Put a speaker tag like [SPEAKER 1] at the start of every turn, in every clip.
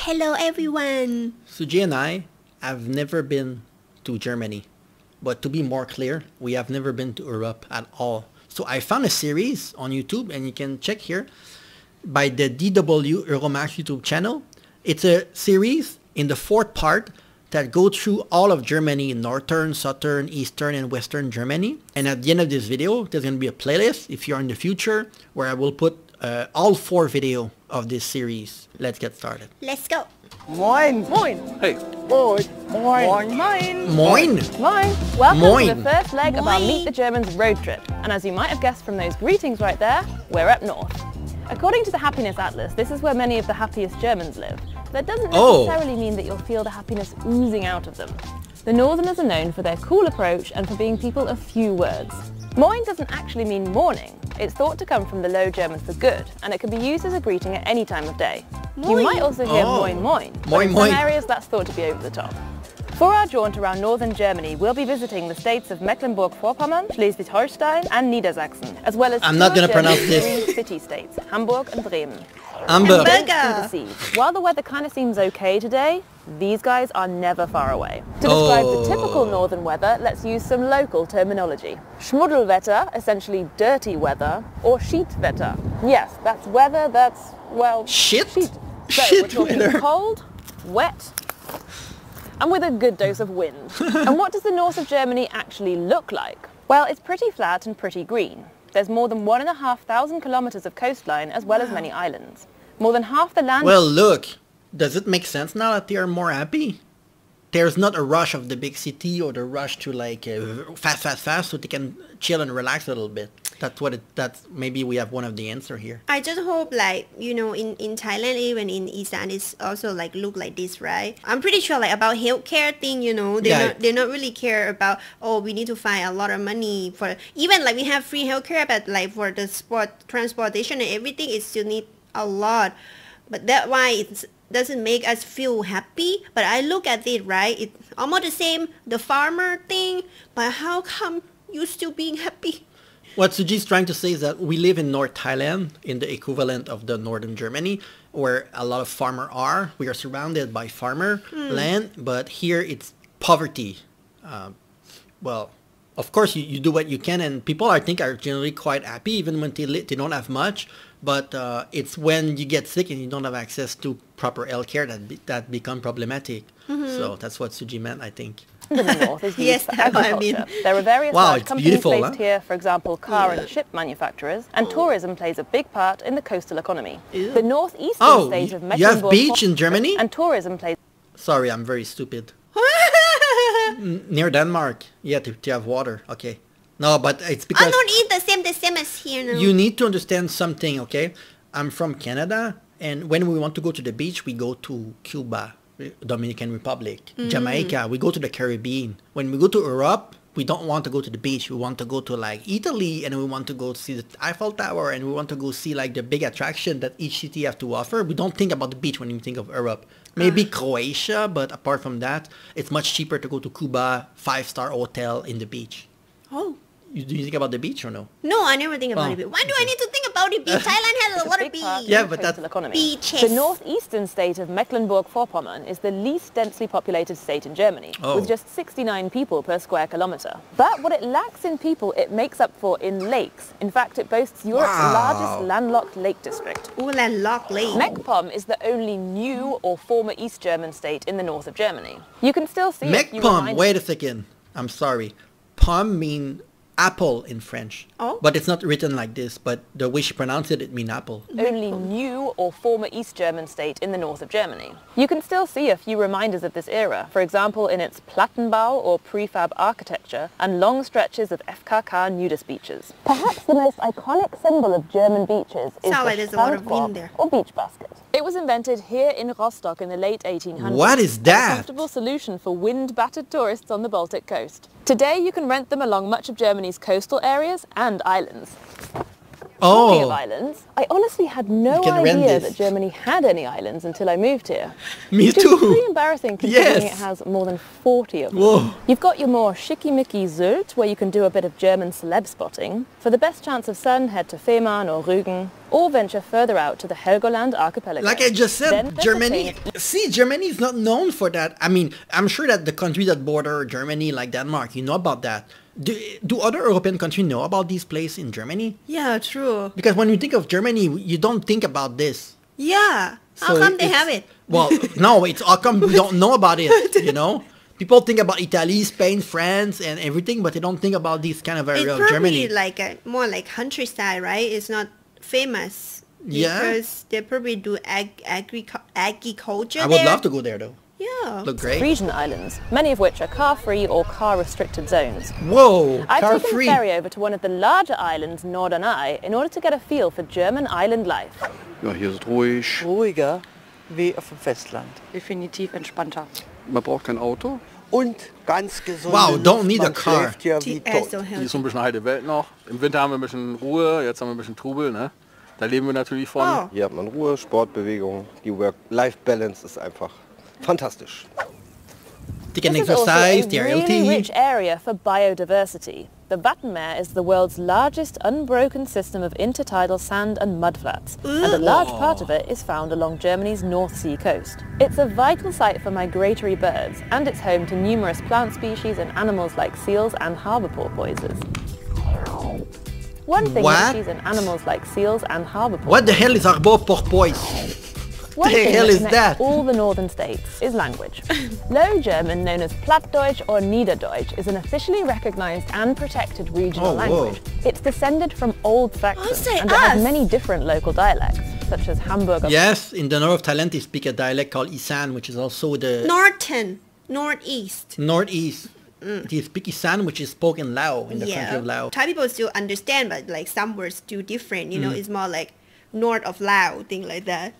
[SPEAKER 1] Hello everyone!
[SPEAKER 2] Sujaree and I have never been to Germany. But to be more clear, we have never been to Europe at all. So I found a series on YouTube, and you can check here, by the DW Euromax YouTube channel. It's a series in the fourth part that go through all of Germany, northern, southern, eastern, and western Germany. And at the end of this video, there's going to be a playlist, if you're in the future, where I will put all 4 videos of this series. Let's get started.
[SPEAKER 1] Let's go!
[SPEAKER 3] Moin!
[SPEAKER 4] Moin!
[SPEAKER 3] Hey! Moin!
[SPEAKER 4] Moin!
[SPEAKER 3] Moin!
[SPEAKER 2] Moin!
[SPEAKER 4] Moin! Welcome
[SPEAKER 2] Moin.
[SPEAKER 4] to the first leg of our
[SPEAKER 1] Moin.
[SPEAKER 4] Meet the Germans road trip. And as you might have guessed from those greetings right there, we're up north. According to the Happiness Atlas, this is where many of the happiest Germans live. That doesn't necessarily mean that you'll feel the happiness oozing out of them. The Northerners are known for their cool approach and for being people of few words. Moin doesn't actually mean morning. It's thought to come from the Low German for good, and it can be used as a greeting at any time of day. You might also hear moin moin, but
[SPEAKER 2] Moin,
[SPEAKER 4] in
[SPEAKER 2] moin.
[SPEAKER 4] some areas that's thought to be over the top. For our jaunt around northern Germany, we'll be visiting the states of Mecklenburg-Vorpommern, Schleswig-Holstein and Niedersachsen, as well as
[SPEAKER 2] I'm not gonna pronounce this.
[SPEAKER 4] three city-states, Hamburg and Bremen.
[SPEAKER 2] Amber.
[SPEAKER 4] Don't be deceived. While the weather kind of seems okay today, these guys are never far away. To describe the typical northern weather, let's use some local terminology. Schmuddelwetter, essentially dirty weather, or Schietwetter. Yes, that's weather that's, well,
[SPEAKER 2] Shit?
[SPEAKER 4] So
[SPEAKER 2] Shit
[SPEAKER 4] we're talking
[SPEAKER 2] weather.
[SPEAKER 4] cold, wet, and with a good dose of wind. And what does the north of Germany actually look like? Well, it's pretty flat and pretty green. There's more than 1,500 kilometers of coastline as well as many islands. More than half the land...
[SPEAKER 2] Well, look. Does it make sense now that they are more happy? There's not a rush of the big city or the rush to like fast, so they can chill and relax a little bit. That's maybe we have one of the answer here.
[SPEAKER 1] I just hope like, you know, in Thailand, even in Isan, it's also like look like this, right? I'm pretty sure like about healthcare thing, you know, they're not really care about, oh, we need to find a lot of money for, even like we have free healthcare, but like for the transportation and everything, it still need a lot. But that's why it doesn't make us feel happy. But I look at it, right? It's almost the same, the farmer thing. But how come you still being happy?
[SPEAKER 2] What Suji's trying to say is that we live in North Thailand, in the equivalent of the northern Germany, where a lot of farmers are. We are surrounded by farmer land, but here it's poverty. Well, of course you do what you can, and people I think are generally quite happy even when they don't have much. But it's when you get sick and you don't have access to proper healthcare that become problematic. So that's what Suji meant, I think.
[SPEAKER 4] in the north is used
[SPEAKER 1] Yes,
[SPEAKER 4] for
[SPEAKER 1] that's what I
[SPEAKER 4] agriculture.
[SPEAKER 1] mean.
[SPEAKER 4] There are various
[SPEAKER 2] Wow,
[SPEAKER 4] large
[SPEAKER 2] it's
[SPEAKER 4] companies
[SPEAKER 2] beautiful,
[SPEAKER 4] based
[SPEAKER 2] huh?
[SPEAKER 4] here, for example, car and ship manufacturers, and tourism plays a big part in the coastal economy. The northeastern state of
[SPEAKER 2] you have
[SPEAKER 4] Mecklenburg
[SPEAKER 2] beach in Germany?
[SPEAKER 4] and tourism plays...
[SPEAKER 2] Sorry, I'm very stupid. Near Denmark, yeah, to have water. Okay. No, but it's
[SPEAKER 1] I
[SPEAKER 2] because
[SPEAKER 1] don't eat the same as here now.
[SPEAKER 2] you need to understand something, okay? I'm from Canada, and when we want to go to the beach, we go to Cuba, Dominican Republic, Jamaica. We go to the Caribbean. When we go to Europe, we don't want to go to the beach. We want to go to like Italy, and we want to go see the Eiffel Tower, and we want to go see like the big attraction that each city have to offer. We don't think about the beach when we think of Europe. Maybe Croatia, but apart from that, it's much cheaper to go to Cuba, 5-star hotel in the beach.
[SPEAKER 1] Oh.
[SPEAKER 2] Do you think about the beach or no?
[SPEAKER 1] No, I never think about it. Why do I need to think about it? Thailand has a lot of
[SPEAKER 4] big part
[SPEAKER 1] beach.
[SPEAKER 2] Yeah,
[SPEAKER 4] in the
[SPEAKER 2] but that's-
[SPEAKER 4] coastal economy.
[SPEAKER 1] Beaches.
[SPEAKER 4] The northeastern state of Mecklenburg-Vorpommern is the least densely populated state in Germany, with just 69 people per square kilometre. But what it lacks in people, it makes up for in lakes. In fact, it boasts Europe's largest landlocked lake district.
[SPEAKER 1] Ooh, landlocked lake.
[SPEAKER 4] Meckpomm is the only new or former East German state in the north of Germany. You can still see a few
[SPEAKER 2] Meckpomm,
[SPEAKER 4] reminders-
[SPEAKER 2] wait a second. I'm sorry. Pomme mean apple in French.
[SPEAKER 1] Oh.
[SPEAKER 2] But it's not written like this, but the way she pronounced it, it mean apple.
[SPEAKER 4] only new or former East German state in the north of Germany. You can still see a few reminders of this era, for example in its Plattenbau or prefab architecture and long stretches of FKK nudist beaches. Perhaps the most iconic symbol of German beaches is
[SPEAKER 1] Sound like
[SPEAKER 4] the
[SPEAKER 1] there's a lot of
[SPEAKER 4] Strandkorb,
[SPEAKER 1] wind there.
[SPEAKER 4] or beach basket. It was invented here in Rostock in the late 1800s.
[SPEAKER 2] What is
[SPEAKER 4] as
[SPEAKER 2] that?
[SPEAKER 4] A comfortable solution for wind-battered tourists on the Baltic coast. Today you can rent them along much of Germany's coastal areas and islands. Talking of
[SPEAKER 2] Oh,
[SPEAKER 4] islands, I honestly had no
[SPEAKER 2] can rent
[SPEAKER 4] idea
[SPEAKER 2] this.
[SPEAKER 4] that Germany had any islands until I moved here.
[SPEAKER 2] me
[SPEAKER 4] Which is
[SPEAKER 2] too.
[SPEAKER 4] pretty embarrassing considering
[SPEAKER 2] Yes.
[SPEAKER 4] it has more than 40 of them.
[SPEAKER 2] Whoa.
[SPEAKER 4] You've got your more schickimicki Sylt, where you can do a bit of German celeb spotting. For the best chance of sun, head to Fehmarn or Rügen, or venture further out to the Helgoland archipelago.
[SPEAKER 2] Like I just
[SPEAKER 4] Then
[SPEAKER 2] said,
[SPEAKER 4] there's the
[SPEAKER 2] Germany.
[SPEAKER 4] famous-
[SPEAKER 2] See, Germany is not known for that. I mean, I'm sure that the countries that border Germany, like Denmark, you know about that. Do other European countries know about these places in Germany?
[SPEAKER 1] Yeah, true.
[SPEAKER 2] Because when you think of Germany, you don't think about this.
[SPEAKER 1] Yeah. How
[SPEAKER 2] So
[SPEAKER 1] come they
[SPEAKER 2] it's-
[SPEAKER 1] have it?
[SPEAKER 2] Well, no, it's how come we don't know about it, you know? People think about Italy, Spain, France, and everything, but they don't think about this kind of
[SPEAKER 1] It's
[SPEAKER 2] area of
[SPEAKER 1] probably
[SPEAKER 2] Germany.
[SPEAKER 1] like a more like countryside, right? It's not famous.
[SPEAKER 2] Yeah.
[SPEAKER 1] Because they probably do agriculture
[SPEAKER 2] I would
[SPEAKER 1] there.
[SPEAKER 2] love to go there, though.
[SPEAKER 1] Yeah.
[SPEAKER 2] Look great.
[SPEAKER 4] Frisian Islands, many of which are car-free or car-restricted zones.
[SPEAKER 2] Whoa,
[SPEAKER 4] I've
[SPEAKER 2] car
[SPEAKER 4] taken
[SPEAKER 2] free.
[SPEAKER 4] a ferry over to one of the larger islands, Norderney, in order to get a feel for German island life.
[SPEAKER 5] Ja, hier ist ruhig.
[SPEAKER 6] Ruhiger wie auf dem Festland.
[SPEAKER 7] Definitiv entspannter.
[SPEAKER 5] Man braucht kein Auto.
[SPEAKER 6] Und ganz gesund.
[SPEAKER 2] Wow, don't need a car.
[SPEAKER 6] Schläft hier wie tot.
[SPEAKER 1] So
[SPEAKER 5] Hier
[SPEAKER 1] healthy.
[SPEAKER 5] ist so ein bisschen heile Welt noch. Im Winter haben wir ein bisschen Ruhe, jetzt haben wir ein bisschen Trubel. Ne? Da leben wir natürlich von.
[SPEAKER 1] Oh.
[SPEAKER 3] Hier hat man Ruhe, Sportbewegung. Die Work-Life-Balance ist einfach fantastisch.
[SPEAKER 2] They can
[SPEAKER 4] This is also a
[SPEAKER 2] exercise, they're
[SPEAKER 4] really
[SPEAKER 2] healthy.
[SPEAKER 4] rich area for biodiversity. The Wattenmeer is the world's largest unbroken system of intertidal sand and mudflats, and a large part of it is found along Germany's North Sea coast. It's a vital site for migratory birds, and it's home to numerous plant species and animals like seals and harbour porpoises. One thing
[SPEAKER 2] What?
[SPEAKER 4] species and animals like seals and harbour porpoises.
[SPEAKER 2] What the hell is Arbo Porpoise?
[SPEAKER 4] One
[SPEAKER 2] the
[SPEAKER 4] thing
[SPEAKER 2] hell
[SPEAKER 4] that
[SPEAKER 2] is
[SPEAKER 4] connects
[SPEAKER 2] that?
[SPEAKER 4] all the northern states is language. Low German, known as Plattdeutsch or Niederdeutsch, is an officially recognized and protected regional
[SPEAKER 2] Oh, whoa.
[SPEAKER 4] language. It's descended from Old Saxon,
[SPEAKER 1] say
[SPEAKER 4] and it has
[SPEAKER 1] us.
[SPEAKER 4] many different local dialects, such as Hamburger.
[SPEAKER 2] Yes, in the north of Thailand they speak a dialect called Isan, which is also the
[SPEAKER 1] Northern. Northeast.
[SPEAKER 2] northeast. They speak Isan, which is spoken in Lao, in the country of Lao.
[SPEAKER 1] Thai people still understand, but like some words still different. You know,
[SPEAKER 2] Mm.
[SPEAKER 1] it's more like north of Lao, thing like that.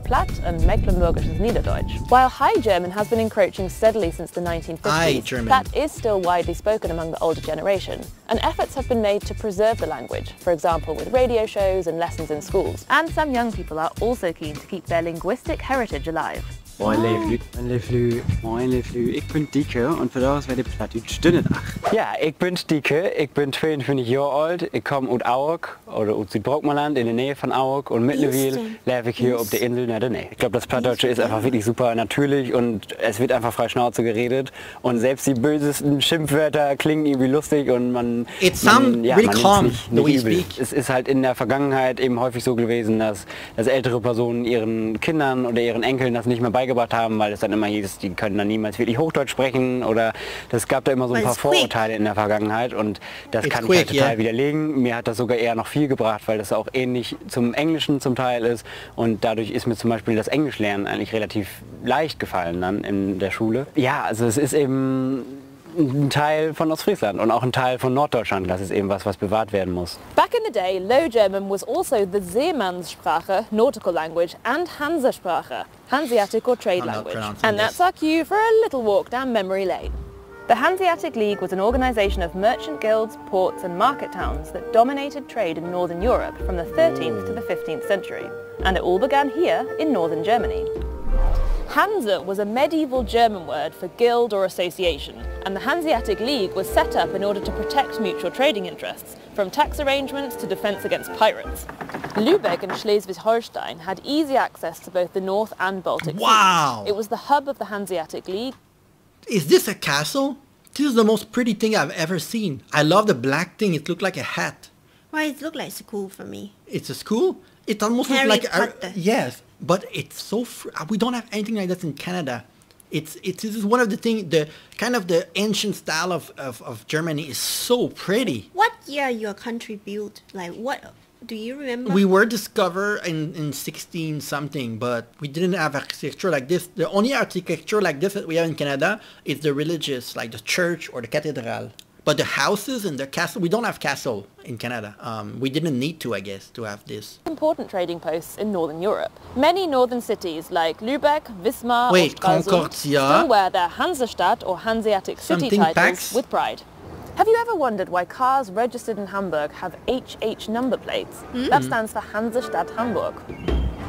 [SPEAKER 4] Platt and Mecklenburgisches Niederdeutsch. While High German has been encroaching steadily since the 1950s,
[SPEAKER 2] High German.
[SPEAKER 4] Platt is still widely spoken among the older generation, and efforts have been made to preserve the language, for example with radio shows and lessons in schools. And some young people are also keen to keep their linguistic heritage alive.
[SPEAKER 8] Moin Leeflu. Moin Leeflu. Ik ben Dieke en vandaag werd ik Plattdeutsch Dünnedag. Ja, ik ben Dieke, ik ben 22 Jahre alt, ik komme uit Auwok oder uit Südbrockmanland in der Nähe von Auwok und mittlerweile lebe ich hier auf der Insel Norderney. Ich glaube, das Plattdeutsche ist einfach wirklich super natürlich und es wird einfach frei Schnauze geredet und selbst die bösesten Schimpfwörter klingen irgendwie lustig und man
[SPEAKER 2] It sounds really
[SPEAKER 8] nimmt's
[SPEAKER 2] calm,
[SPEAKER 8] nicht
[SPEAKER 2] the way you
[SPEAKER 8] übel.
[SPEAKER 2] speak.
[SPEAKER 8] Es ist halt in der Vergangenheit eben häufig so gewesen, dass ältere Personen ihren Kindern oder ihren Enkeln das nicht mehr beigebracht haben, weil es dann immer hieß, die können dann niemals wirklich Hochdeutsch sprechen oder das gab da immer so ein
[SPEAKER 1] Weil
[SPEAKER 8] paar
[SPEAKER 1] es quick.
[SPEAKER 8] Vorurteile in der Vergangenheit und das
[SPEAKER 2] It's
[SPEAKER 8] kann ich
[SPEAKER 2] quick,
[SPEAKER 8] halt total
[SPEAKER 2] yeah.
[SPEAKER 8] widerlegen. Mir hat das sogar eher noch viel gebracht, weil das auch ähnlich zum Englischen zum Teil ist und dadurch ist mir zum Beispiel das Englischlernen eigentlich relativ leicht gefallen dann in der Schule. Ja, also es ist eben ein Teil von Ostfriesland und auch ein Teil von Norddeutschland. Das ist eben was bewahrt werden muss.
[SPEAKER 4] Back in the day, Low German was also the Seemannssprache, nautical language, and Hansasprache, Hanseatic or trade
[SPEAKER 2] I'm not
[SPEAKER 4] language.
[SPEAKER 2] pronouncing
[SPEAKER 4] And
[SPEAKER 2] this.
[SPEAKER 4] that's our cue for a little walk down memory lane. The Hanseatic League was an organisation of merchant guilds, ports and market towns that dominated trade in Northern Europe from the 13th to the 15th century. And it all began here in northern Germany. Hanse was a medieval German word for guild or association, and the Hanseatic League was set up in order to protect mutual trading interests, from tax arrangements to defence against pirates. Lübeck and Schleswig-Holstein had easy access to both the North and Baltic
[SPEAKER 2] Wow.
[SPEAKER 4] seas. It was the hub of the Hanseatic League.
[SPEAKER 2] Is this a castle? This is the most pretty thing I've ever seen. I love the black thing. It looked like a hat.
[SPEAKER 1] Why it look like school for me?
[SPEAKER 2] It's a school? It almost
[SPEAKER 1] Harry
[SPEAKER 2] looks like
[SPEAKER 1] Potter.
[SPEAKER 2] yes, but it's so we don't have anything like that in Canada. This is one of the things, the kind of the ancient style of Germany is so pretty.
[SPEAKER 1] What year your country built? Like what? Do you remember?
[SPEAKER 2] We were discovered in 16 something, but we didn't have architecture like this. The only architecture like this that we have in Canada is the religious, like the church or the cathedral. But the houses and the castle, we don't have castle in Canada. We didn't need to, I guess, to have this.
[SPEAKER 4] Important trading posts in northern Europe. Many northern cities like Lübeck, Wismar
[SPEAKER 2] Wait,
[SPEAKER 4] or Stralsund
[SPEAKER 2] Concordia?
[SPEAKER 4] still wear their Hansestadt or Hanseatic city
[SPEAKER 2] Something
[SPEAKER 4] titles
[SPEAKER 2] Pax?
[SPEAKER 4] with pride. Have you ever wondered why cars registered in Hamburg have HH number plates? That stands for Hansestadt Hamburg.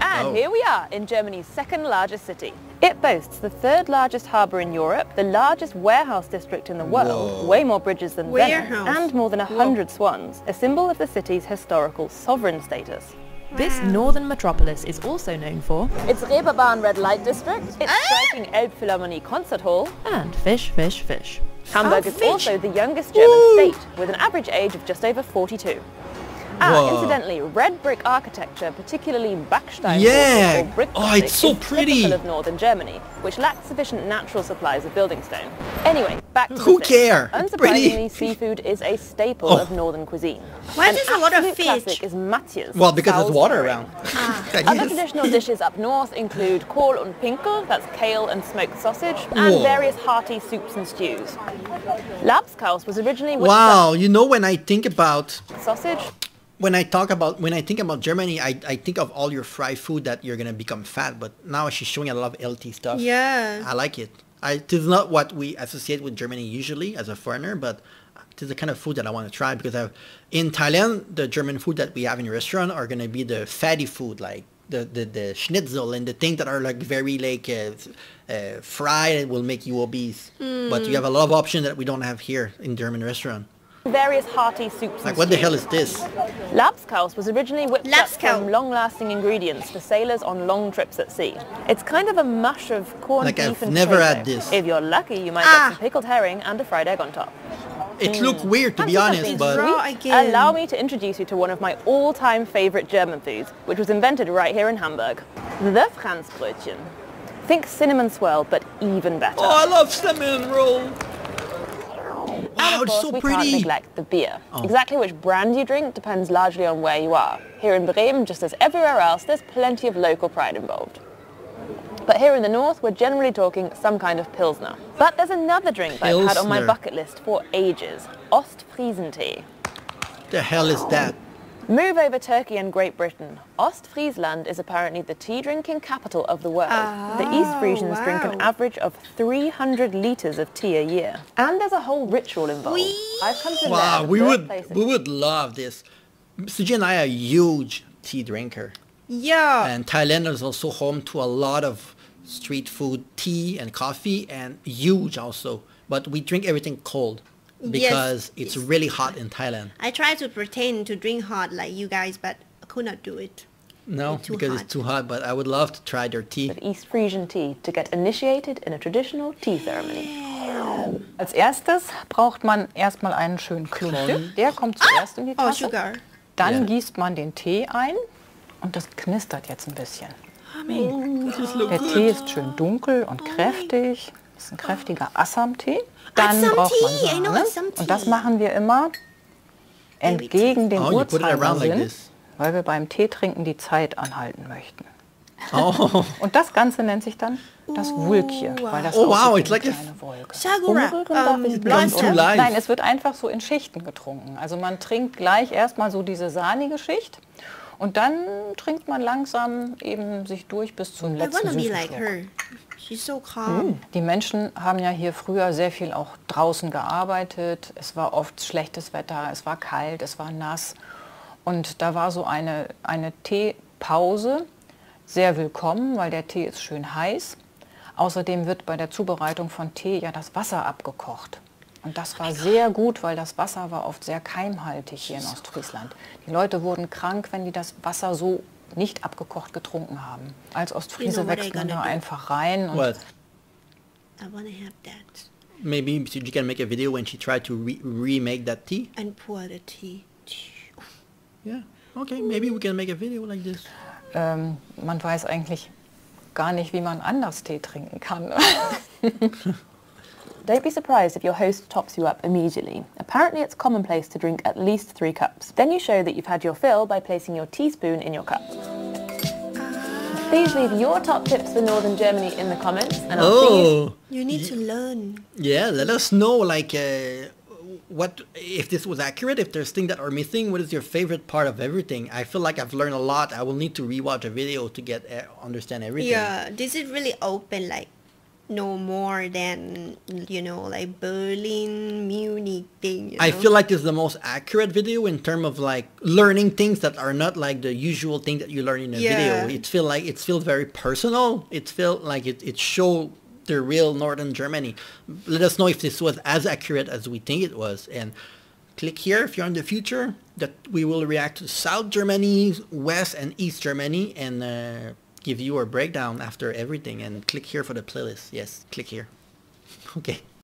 [SPEAKER 4] And here we are in Germany's second largest city. It boasts the third largest harbour in Europe, the largest warehouse district in the world, way more bridges than Venice, and more than 100 swans, a symbol of the city's historical sovereign status.
[SPEAKER 7] This northern metropolis is also known for
[SPEAKER 4] its Reeperbahn red light district, its striking Elbphilharmonie concert hall,
[SPEAKER 7] and fish, fish, fish.
[SPEAKER 4] Hamburg is also the youngest German state, with an average age of just over 42. Incidentally, red brick architecture, particularly Backstein or brick Gothic,
[SPEAKER 2] it's so pretty.
[SPEAKER 4] Typical of northern Germany, which lacks sufficient natural supplies of building stone. Anyway, back to
[SPEAKER 2] Who
[SPEAKER 4] the fish.
[SPEAKER 2] care?
[SPEAKER 4] Unsurprisingly, seafood is a staple of northern cuisine.
[SPEAKER 1] Why is there a lot of fish?
[SPEAKER 4] Classic is Matjes.
[SPEAKER 2] Well, because there's water around.
[SPEAKER 4] Other traditional dishes up north include Kohl und Pinkel, that's kale and smoked sausage, and various hearty soups and stews. Labskaus was originally
[SPEAKER 2] you know, when I think about
[SPEAKER 4] sausage.
[SPEAKER 2] When I think about Germany, I think of all your fried food that you're gonna become fat. But now she's showing a lot of healthy stuff.
[SPEAKER 1] Yeah,
[SPEAKER 2] I like it. It is not what we associate with Germany usually as a foreigner, but it is the kind of food that I want to try because in Thailand, the German food that we have in the restaurant are gonna be the fatty food, like the schnitzel and the things that are like very like fried and will make you obese. But you have a lot of options that we don't have here in German restaurant.
[SPEAKER 4] Various hearty soups.
[SPEAKER 2] Like, what the hell is this?
[SPEAKER 4] Labskaus was originally whipped up from long-lasting ingredients for sailors on long trips at sea. It's kind of a mush of corned beef
[SPEAKER 2] I've
[SPEAKER 4] and
[SPEAKER 2] never
[SPEAKER 4] potato.
[SPEAKER 2] had this.
[SPEAKER 4] If you're lucky, you might get some pickled herring and a fried egg on top.
[SPEAKER 2] It looked weird, to be honest, but...
[SPEAKER 4] Allow me to introduce you to one of my all-time favorite German foods, which was invented right here in Hamburg. The Franzbrötchen. Think cinnamon swirl, but even better.
[SPEAKER 2] Oh, I love cinnamon roll! Wow, it's so
[SPEAKER 4] we
[SPEAKER 2] pretty.
[SPEAKER 4] Can't neglect the beer. Exactly which brand you drink depends largely on where you are. Here in Bremen, just as everywhere else, there's plenty of local pride involved. But here in the north, we're generally talking some kind of Pilsner. But there's another drink that I've had on my bucket list for ages. Ostfriesentee.
[SPEAKER 2] The hell is that?
[SPEAKER 4] Move over Turkey and Great Britain. Ostfriesland is apparently the tea drinking capital of the world. The East Frisians drink an average of 300 litres of tea a year. And there's a whole ritual involved. I've come to
[SPEAKER 2] wow, we would love this. Suji and I are a huge tea drinker.
[SPEAKER 1] Yeah.
[SPEAKER 2] And Thailand is also home to a lot of street food, tea and coffee, and huge also. But we drink everything cold. Because it's really hot in Thailand.
[SPEAKER 1] I try to pretend to drink hot like you guys, but I could not do it.
[SPEAKER 2] No, because it's too hot, but I would love to try their tea.
[SPEAKER 4] With East Frisian tea to get initiated in a traditional tea ceremony.
[SPEAKER 9] Als erstes braucht man erstmal einen schönen Klumpen. Der kommt zuerst in die Tasse.
[SPEAKER 1] Sugar.
[SPEAKER 9] Dann gießt man den Tee ein und das knistert jetzt ein bisschen. Der Tee ist schön dunkel und kräftig. Das ist ein kräftiger Assam-Tee. Dann braucht man Sahne. Und das machen wir immer entgegen dem Uhrzeigersinn, weil wir beim Teetrinken die Zeit anhalten möchten. Und das Ganze nennt sich dann das Wulkje, weil das aussieht wie eine kleine Wolke. Nein, es wird einfach so in Schichten getrunken. Also man trinkt gleich erstmal so diese sahnige Schicht und dann trinkt man langsam eben sich durch bis zum letzten süßen Schluck.
[SPEAKER 1] She's so calm.
[SPEAKER 9] Die Menschen haben ja hier früher sehr viel auch draußen gearbeitet. Es war oft schlechtes Wetter, es war kalt, es war nass. Und da war so eine Teepause sehr willkommen, weil der Tee ist schön heiß. Außerdem wird bei der Zubereitung von Tee ja das Wasser abgekocht. Und das war sehr gut, weil das Wasser war oft sehr keimhaltig hier in Ostfriesland. Die Leute wurden krank, wenn die das Wasser so nicht abgekocht getrunken haben. Als Ostfriese wächst man da einfach rein. Und
[SPEAKER 2] What?
[SPEAKER 1] I want to have that.
[SPEAKER 2] Maybe you can make a video when she tried to remake that tea.
[SPEAKER 1] And pour the tea.
[SPEAKER 2] Yeah, okay, maybe we can make a video like this.
[SPEAKER 9] Man weiß eigentlich gar nicht, wie man anders Tee trinken kann.
[SPEAKER 4] Don't be surprised if your host tops you up immediately. Apparently it's commonplace to drink at least 3 cups. Then you show that you've had your fill by placing your teaspoon in your cup. Please leave your top tips for Northern Germany in the comments and I'll see you.
[SPEAKER 1] You need to learn.
[SPEAKER 2] Yeah, let us know like what if this was accurate, if there's things that are missing, what is your favorite part of everything? I feel like I've learned a lot. I will need to rewatch a video to get understand everything.
[SPEAKER 1] Yeah, this is really open, like know more than, you know, like Berlin, Munich thing. You know?
[SPEAKER 2] I feel like it's the most accurate video in terms of like learning things that are not like the usual thing that you learn in a video. It feels very personal. It feels like it show the real northern Germany. Let us know if this was as accurate as we think it was, and click here if you're in the future that we will react to South Germany, West and East Germany, and give you a breakdown after everything. And click here for the playlist. Yes, click here. Okay.